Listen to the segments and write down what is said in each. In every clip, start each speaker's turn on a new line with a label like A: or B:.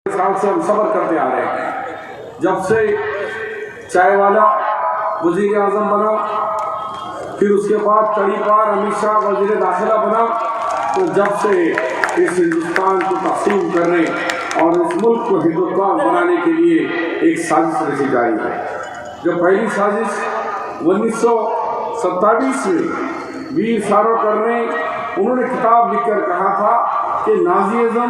A: साल से हम सब्र करते आ रहे हैं। जब से चाय वाला वजीर आजम बना, फिर उसके बाद कड़ी बार अमित शाह वजीर दाखिला बना, तो जब से इस हिंदुस्तान को तकसीम करने और इस मुल्क को हिंदुस्तान बनाने के लिए एक साजिश रची जा रही है। जो पहली साजिश 1927 में वीर सावरकर ने उन्होंने किताब लिखकर कहा था कि नाज़ीज़्म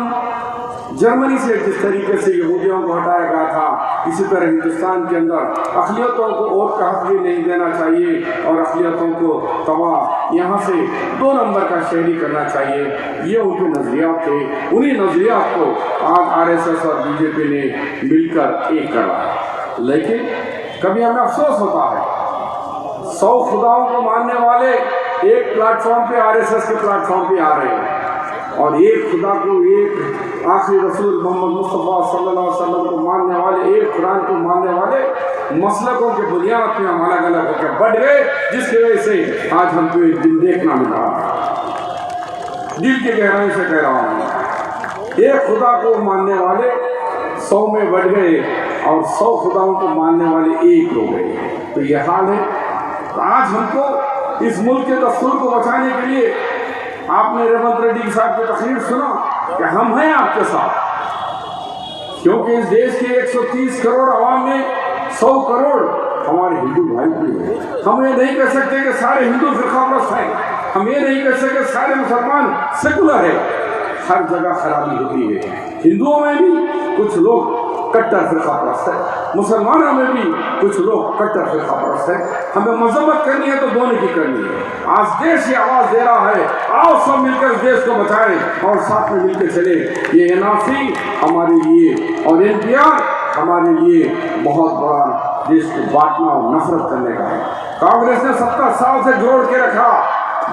A: जर्मनी से जिस तरीके से यहूदियों को हटाया गया था, इसी तरह हिंदुस्तान के अंदर अक़लियतों को और का हक़ भी नहीं देना चाहिए और अक़लियतों को तबाह यहाँ से 2 नंबर का शहरी करना चाहिए। ये उनके नज़रियात थे। उन्हीं नज़रियात को आज RSS और BJP ने मिलकर एक करा है। लेकिन कभी हमें अफसोस होता है, 100 खुदाओं को मानने वाले एक प्लेटफॉर्म पे RSS के प्लेटफॉर्म पे आ रहे हैं और एक खुदा को, एक आखिरी रसूल मोहम्मद मुस्तफ़ा सल्लल्लाहु अलैहि वसल्लम को मानने वाले, एक कुरान को मानने वाले मसलकों के बुनियाद पे हम अलग अलग होकर बढ़ गए, जिसकी वजह से आज हमको एक दिन देखना मिल रहा है। दिल की गहराई से कह रहा हूँ, एक खुदा को मानने वाले 100 में बढ़ गए और 100 खुदाओं को मानने वाले एक हो गए। तो यह हाल है। तो आज हमको इस मुल्क के दस्तूर को बचाने के लिए आपने रेवंत रेड्डी साहब की तकरीर सुना कि हम हैं आपके साथ, क्योंकि इस देश के 130 करोड़ आवाम में 100 करोड़ हमारे हिंदू भाई भी हैं। हम ये नहीं कह सकते कि सारे हिंदू फिरकाप्रस्त हैं, हम ये नहीं कह सकते सारे मुसलमान सेकुलर है। हर जगह खराबी होती है। हिंदुओं में भी कुछ लोग कट्टर फिरकाप्रस्त है, मुसलमानों में भी कुछ लोग कट्टर फिरकाप्रस्त है। हमें मजम्मत करनी है तो दोनों की करनी है। आज देश ये आवाज़ दे रहा है, आओ सब मिलकर इस देश को बचाएं और साथ में मिलकर चले। ये NRC हमारे लिए और NPR हमारे लिए बहुत बड़ा देश को बांटना और नफरत करने का है। कांग्रेस ने 70 साल से जोड़ के रखा,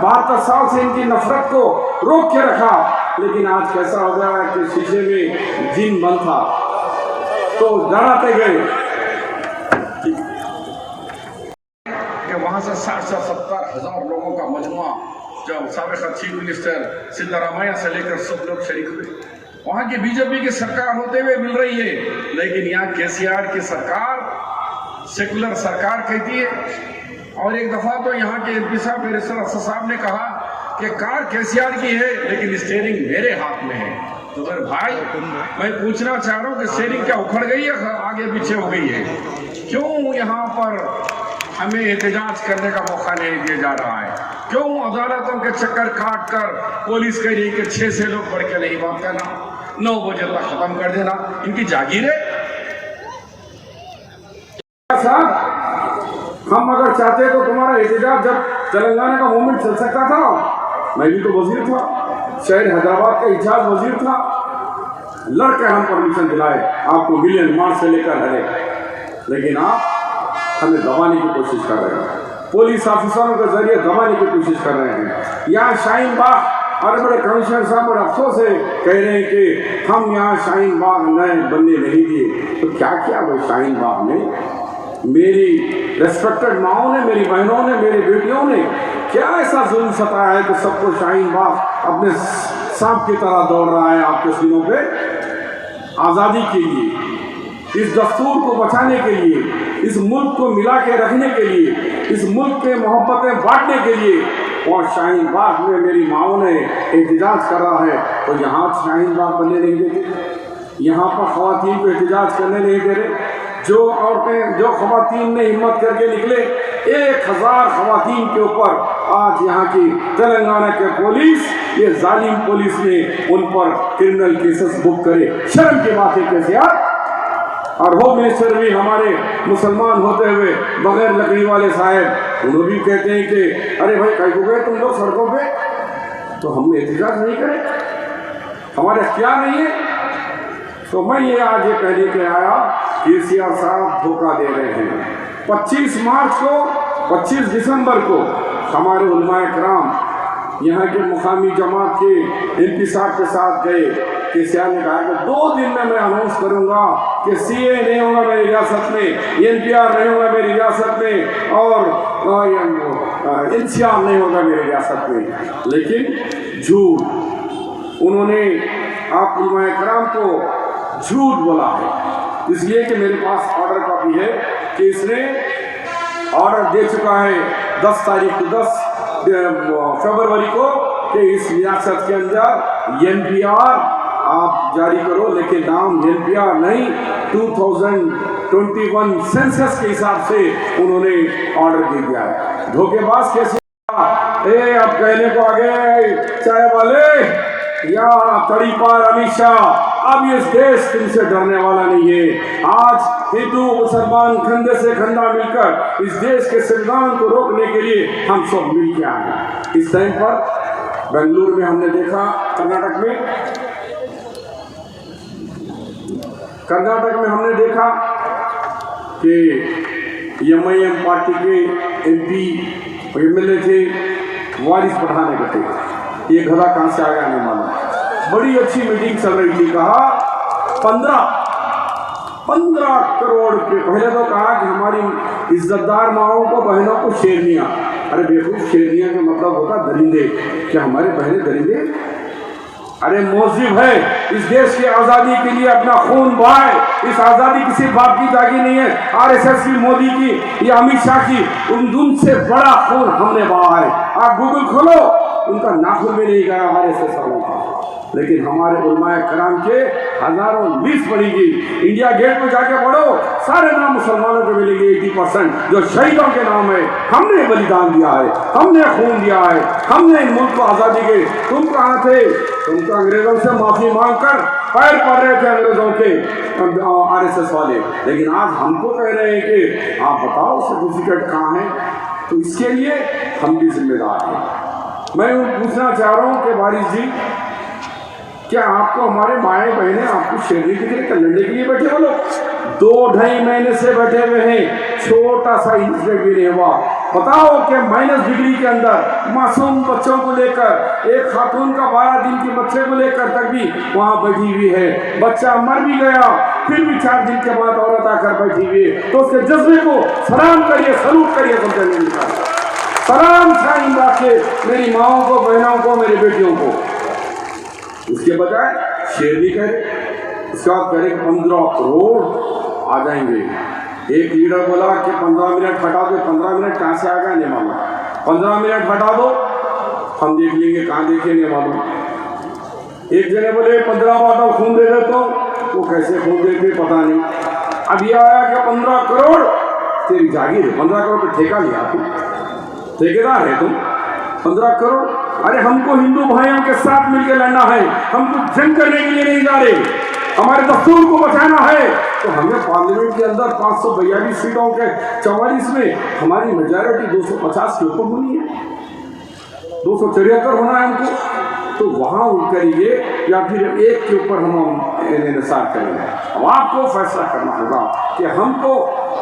A: 72 साल से इनकी नफरत को रोक के रखा, लेकिन आज कैसा हो गया कि शीशे में जिन बंद था तो डराते गए कि वहां से 60 से 70 हज़ार लोगों का मजमुआ, जब साबिक़ चीफ मिनिस्टर सिद्धारमैया से लेकर सब लोग शरीक हुए। वहां की BJP की सरकार होते हुए मिल रही है, लेकिन यहाँ KCR की सरकार सेकुलर सरकार कहती है। और एक दफा तो यहाँ के MP साहब बैरिस्टर अफसर साहब ने कहा कि कार KCR की है लेकिन स्टीयरिंग मेरे हाथ में है। तो मेरे भाई, मैं पूछना चाह रहा हूँ कि स्टीयरिंग क्या उखड़ गई है, आगे पीछे हो गई है? क्यों यहाँ पर हमें एहतजाज करने का मौका नहीं दिया जा रहा है? क्यों अदालतों के चक्कर काट कर पुलिस कह रही है कि 6 से लोग बढ़ के नहीं बात करना, 9 बजे तक खत्म कर देना? इनकी जागीर है। हम अगर चाहते तो तुम्हारा एहतजाज, जब तेलंगाना का मूवमेंट चल सकता था, मैं भी तो वजीर था, शहर हैदराबाद का इंचार्ज वजीर था, लड़के हम परमिशन दिलाए आपको मिलियन मार्च से लेकर हरे। लेकिन आप हमें दबाने की कोशिश कर रहे हैं, पुलिस ऑफिसरों के जरिए दबाने की कोशिश कर रहे हैं। यहाँ शाहीन बाग और बड़े कमिश्नर साहब बड़े अफसोस से कह रहे हैं कि हम यहाँ शाहीन बाग नए बनने नहीं दिए। तो क्या किया भाई शाहीन बाग में? मेरी रेस्पेक्टेड माओं ने, मेरी बहनों ने, मेरी बेटियों ने क्या ऐसा जुल्म सताया है कि सबको शाहीन बाग अपने सांप की तरह दौड़ रहा है आपके सीनों पे? आज़ादी के लिए, इस दस्तूर को बचाने के लिए, इस मुल्क को मिला के रखने के लिए, इस मुल्क के मोहब्बतें बांटने के लिए, और शाहीन बाग में मेरी माओं ने एहतजाज कर रहा है, तो यहाँ शाहीन बाग बनने नहीं देते, यहाँ पर ख़वातीन को एहतजाज करने नहीं दे रहे। जो औरतें, जो ख़वातीन ने हिम्मत करके निकले, 1000 ख़वातीन के ऊपर आज यहाँ की तेलंगाना के पुलिस, ये जालिम पुलिस ने उन पर क्रिमिनल केसेस बुक करे। शर्म की बात है कैसे यार? और होम मिनिस्टर भी हमारे मुसलमान होते हुए बगैर लकड़ी वाले साहब, उन्होंने भी कहते हैं कि अरे भाई कहीं को गए तुम लोग सड़कों पे, तो हम एहतजाज नहीं करें, हमारे अख्तियार नहीं है। तो मैं ये आज ये कहने के आया, KCR साहब धोखा दे रहे हैं। 25 मार्च को, 25 दिसंबर को हमारे उलमाए कराम यहाँ के मुकामी जमात के MP साहब के साथ गए। KCR ने कहा कि 2 दिन में मैं अनाउंस करूँगा कि CA नहीं होगा मेरी रियासत में, NPR नहीं होगा मेरी रियासत में, और NCR नहीं होगा मेरी रियासत में। लेकिन झूठ, उन्होंने आप उलमाए कराम को झूठ बोला है। इसलिए कि मेरे पास ऑर्डर कॉपी है कि इसने ऑर्डर दे चुका है 10 फरवरी को कि इस रियासत के अंदर एनपीआर आप जारी करो, लेकिन नाम एनपीआर नहीं 2021 सेंसस के हिसाब से उन्होंने ऑर्डर दे दिया है। धोखेबाज कैसे अब कहने को आ गए चाय वाले या तड़ी पार अमित शाह, अब ये देश तुमसे डरने वाला नहीं है। आज हिंदू मुसलमान कंधे से कंधा मिलकर इस देश के संविधान को रोकने के लिए हम सब मिल के आए। इस टाइम पर बेंगलुरु में हमने देखा, कर्नाटक में हमने देखा कि एमआईएम पार्टी के एमपी एमएलए थे, वारिस पठान के थे। ये गधा कहाँ से आ गया नहीं मालूम। बड़ी अच्छी मीटिंग चल रही थी, कहा 15 करोड़ के, पहले तो कहा कि हमारी इज्जतदार माओं को, बहनों को शेरनियाँ। अरे बेवकूफ, शेरनियाँ का मतलब होता दरिंदे। क्या हमारे बहनें दरिंदे? अरे मौजिब है, इस देश की आज़ादी के लिए अपना खून बहाए। इस आज़ादी किसी बाप की जागी नहीं है, आरएसएस की, मोदी की या अमित शाह की। उनसे बड़ा खून हमने बहा है। आप गूगल खोलो, उनका नाखून भी नहीं गया आरएसएस वालों का। लेकिन हमारे उलमाए कराम के हजारों लिस्ट बनेगी। इंडिया गेट पर जाके पढ़ो, सारे नाम मुसलमानों के मिलेंगे 80% जो शहीदों के नाम है। हमने बलिदान दिया है, हमने खून दिया है, हमने इन मुल्क को आज़ादी के। तुम कहाँ थे? तुम तो अंग्रेजों से माफी मांगकर पैर पड़ रहे थे अंग्रेजों के आरएसएस वाले। लेकिन आज हमको कह रहे हैं कि आप बताओ सर्टिफिकेट कहाँ है। तो इसके लिए हम भी जिम्मेदार हैं। मैं पूछना चाह रहा हूँ कि वारिस जी, क्या आपको हमारे माए बहनें आपको शेरनी के लिए लड़ने के लिए बैठे हो लोग? 2-2.5 महीने से बैठे हुए हैं, छोटा सा इंसिडेंट भी नहीं हुआ। बताओ कि -डिग्री के अंदर मासूम बच्चों को लेकर, एक खातून का 12 दिन के बच्चे को लेकर तक भी वहाँ बैठी हुई है। बच्चा मर भी गया, फिर भी 4 दिन के बाद औरत आकर बैठी हुई है। तो उसके जज्बे को सलाम करिए, सलूट करिए। सलाम शाइन बाके मेरी माओं को, बहनों को, मेरी बेटियों को। उसके बजाय शेरनी करे, उसके बाद करे 15 करोड़ आ जाएंगे। एक लीडर बोला कि 15 मिनट हटा दो। 15 मिनट कहाँ से आ गया नहीं मालूम। 15 मिनट हटा दो, हम देख लेंगे। कहाँ देखे नहीं मालूम। एक जने बोले 15 बाटल खून दे देता हूँ, वो कैसे खून देते पता नहीं। अब ये आया कि 15 करोड़ तेरी जागीर है। 15 करोड़ पे ठेका लिया तुम, ठेकेदार है तुम। 15 करोड़, अरे हमको हिंदू भाइयों के साथ मिलकर लड़ना है। हम कुछ जंग करने के लिए नहीं जा रहे, हमारे दस्तूर को बचाना है। तो हमें पार्लियामेंट के अंदर 542 सीटों के 44 में हमारी मेजॉरिटी 250 के ऊपर होनी है, 274 होना है हमको। तो वहाँ करेंगे या फिर एक के ऊपर हम इंसार करेंगे। अब आपको फैसला करना होगा कि हमको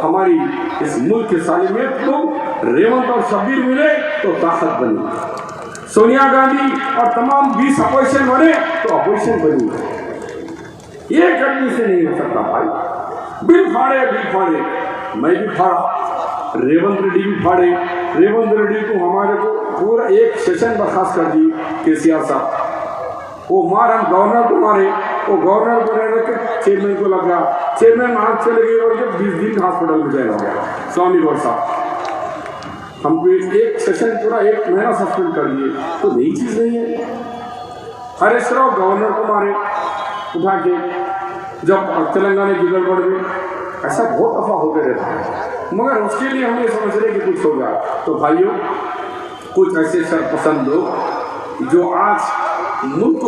A: हमारी इस मुल्क के साले में तो रेवंत और शब्बीर मिले तो ताकत बनी, सोनिया गांधी और तमाम 20 अपोजिशन बने तो अपोजिशन बनी। एक आदमी से नहीं हो सकता भाई। बिल फाड़े, मैं भी फाड़ा, रेवंत रेड्डी भी फाड़े। रेवंत रेड्डी को हमारे को पूरा एक सेशन बर्खास्त कर दी केसीआर साहब। वो मार, हम गवर्नर को मारे, वो गवर्नर को रहने के चेयरमैन को लगा, चेयरमैन हाथ चले गए और 20 दिन हॉस्पिटल में जाना हो गया। स्वामी गौर साहब हमको एक सेशन पूरा 1 महीना सस्पेंड कर दिए। तो नई चीज़ नहीं है। हरीश राव गवर्नर को मारे उठा के, जब तेलंगाना की गड़बड़ में। ऐसा बहुत दफा होते रहता है, मगर उसके लिए हम ये समझ रहे कि कुछ होगा। तो भाइयों, कुछ ऐसे सरपसंद लोग जो आज मुल्क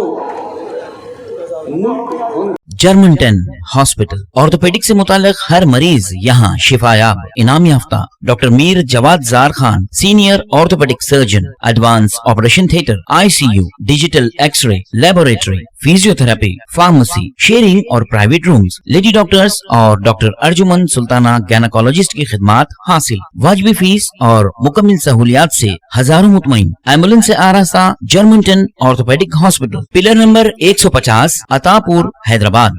B: जर्मनटन हॉस्पिटल ऑर्थोपेडिक से मुताल्लिक हर मरीज यहाँ शिफायाब। इनाम याफ्ता doctor Mir Jawad Jar Khan, senior orthopaedic surgeon, advance operation theatre, ICU, digital x-ray, laboratory, physiotherapy, pharmacy, sharing और प्राइवेट रूम्स, लेडी डॉक्टर्स और डॉक्टर अर्जुमन सुल्ताना गैनाकोलॉजिस्ट की खिदमात हासिल। वाजबी फीस और मुकम्मल सहूलियात से हजारों मुतमईन। एम्बुलेंस से आरास्ता Germanton orthopaedic hospital, pillar number 150, Attapur, Hyderabad.